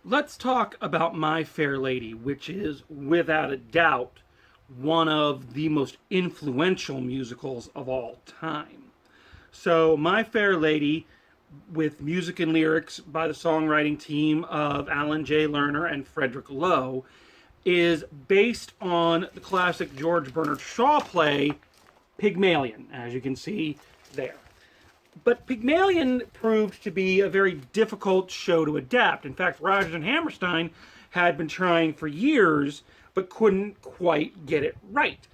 Let's talk about My Fair Lady, which is, without a doubt, one of the most influential musicals of all time. So, My Fair Lady, with music and lyrics by the songwriting team of Alan J. Lerner and Frederick Loewe, is based on the classic George Bernard Shaw play, Pygmalion, as you can see there. But Pygmalion proved to be a very difficult show to adapt. In fact, Rodgers and Hammerstein had been trying for years, but couldn't quite get it right.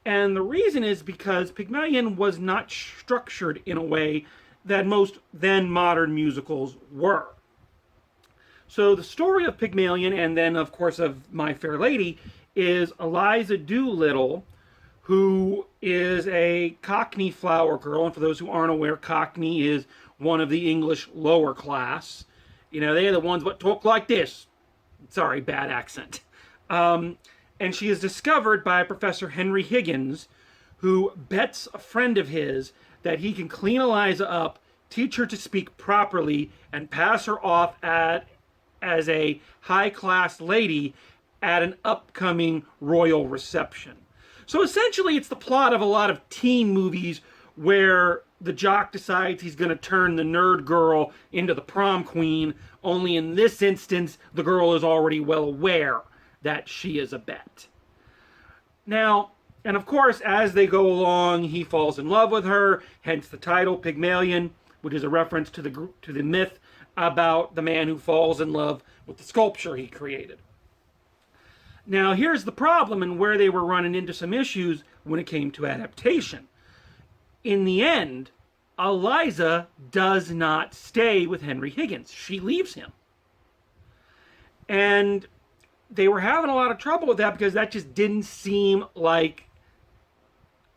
And the reason is because Pygmalion was not structured in a way that most then modern musicals were. So the story of Pygmalion, and then of course of My Fair Lady, is Eliza Doolittle, who is a Cockney flower girl. And for those who aren't aware, Cockney is one of the English lower class. You know, they're the ones that talk like this. Sorry, bad accent. And she is discovered by Professor Henry Higgins, who bets a friend of his that he can clean Eliza up, teach her to speak properly, and pass her off as a high-class lady at an upcoming royal reception. So essentially, it's the plot of a lot of teen movies where the jock decides he's going to turn the nerd girl into the prom queen, only in this instance, the girl is already well aware that she is a bet. Now, and of course, as they go along, he falls in love with her, hence the title, Pygmalion, which is a reference to the myth about the man who falls in love with the sculpture he created. Now, here's the problem and where they were running into some issues when it came to adaptation. In the end, Eliza does not stay with Henry Higgins. She leaves him. And they were having a lot of trouble with that because that just didn't seem like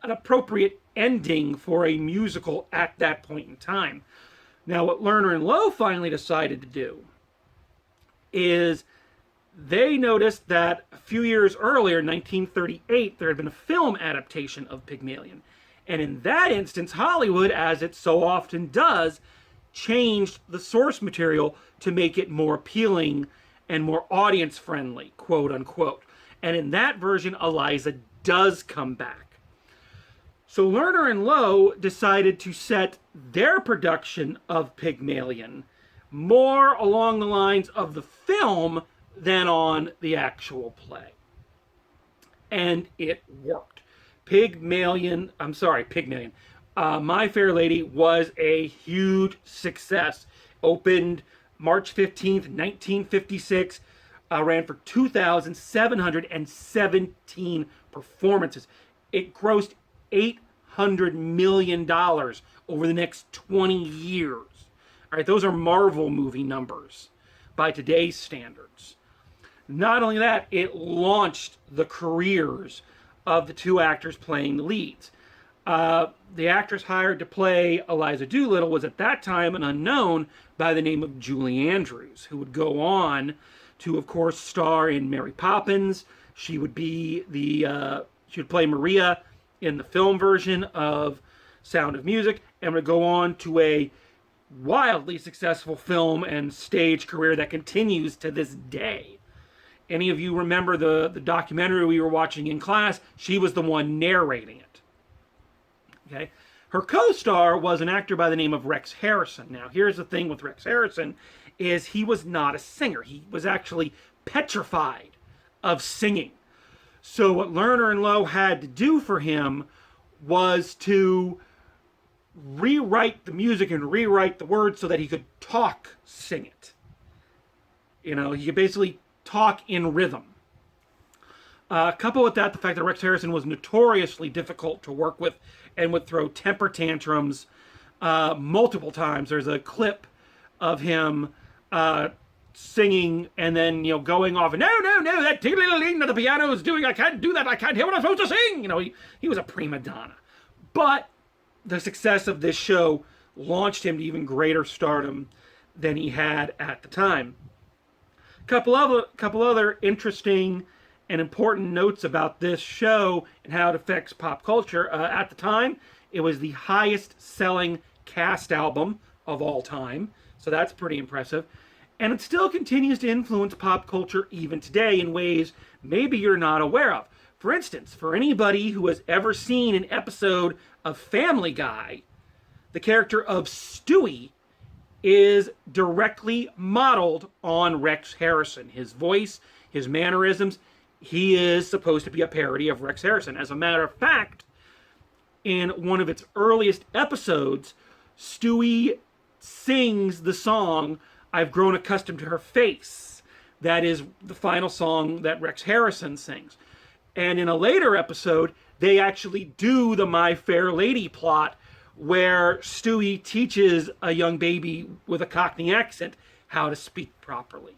an appropriate ending for a musical at that point in time. Now, what Lerner and Loewe finally decided to do is they noticed that a few years earlier, 1938, there had been a film adaptation of Pygmalion. And in that instance, Hollywood, as it so often does, changed the source material to make it more appealing and more audience-friendly, quote unquote. And in that version, Eliza does come back. So Lerner and Loewe decided to set their production of Pygmalion more along the lines of the film than on the actual play. And it worked. Pygmalion. My Fair Lady was a huge success. Opened March 15th, 1956. Ran for 2,717 performances. It grossed $800 million over the next 20 years. All right, those are Marvel movie numbers by today's standards. Not only that, it launched the careers of the two actors playing the leads. The actress hired to play Eliza Doolittle was at that time an unknown by the name of Julie Andrews, who would go on to, of course, star in Mary Poppins. She would be she would play Maria in the film version of Sound of Music, and would go on to a wildly successful film and stage career that continues to this day. Any of you remember the documentary we were watching in class? She was the one narrating it. Okay. Her co-star was an actor by the name of Rex Harrison. Now, here's the thing with Rex Harrison, is he was not a singer. He was actually petrified of singing. So what Lerner and Loewe had to do for him was to rewrite the music and rewrite the words so that he could sing it. You know, he could basically talk in rhythm. Coupled with that, the fact that Rex Harrison was notoriously difficult to work with and would throw temper tantrums multiple times. There's a clip of him singing and then, going off and no, that tiddly-ling that the piano is doing, I can't do that, I can't hear what I'm supposed to sing. He was a prima donna. But the success of this show launched him to even greater stardom than he had at the time. Couple other interesting and important notes about this show and how it affects pop culture. At the time, it was the highest selling cast album of all time. So that's pretty impressive. And it still continues to influence pop culture even today in ways maybe you're not aware of. For instance, for anybody who has ever seen an episode of Family Guy, the character of Stewie is directly modeled on Rex Harrison. His voice, his mannerisms, he is supposed to be a parody of Rex Harrison. As a matter of fact, in one of its earliest episodes, Stewie sings the song, "I've Grown Accustomed to Her Face." That is the final song that Rex Harrison sings. And in a later episode, they actually do the My Fair Lady plot where Stewie teaches a young baby with a Cockney accent how to speak properly.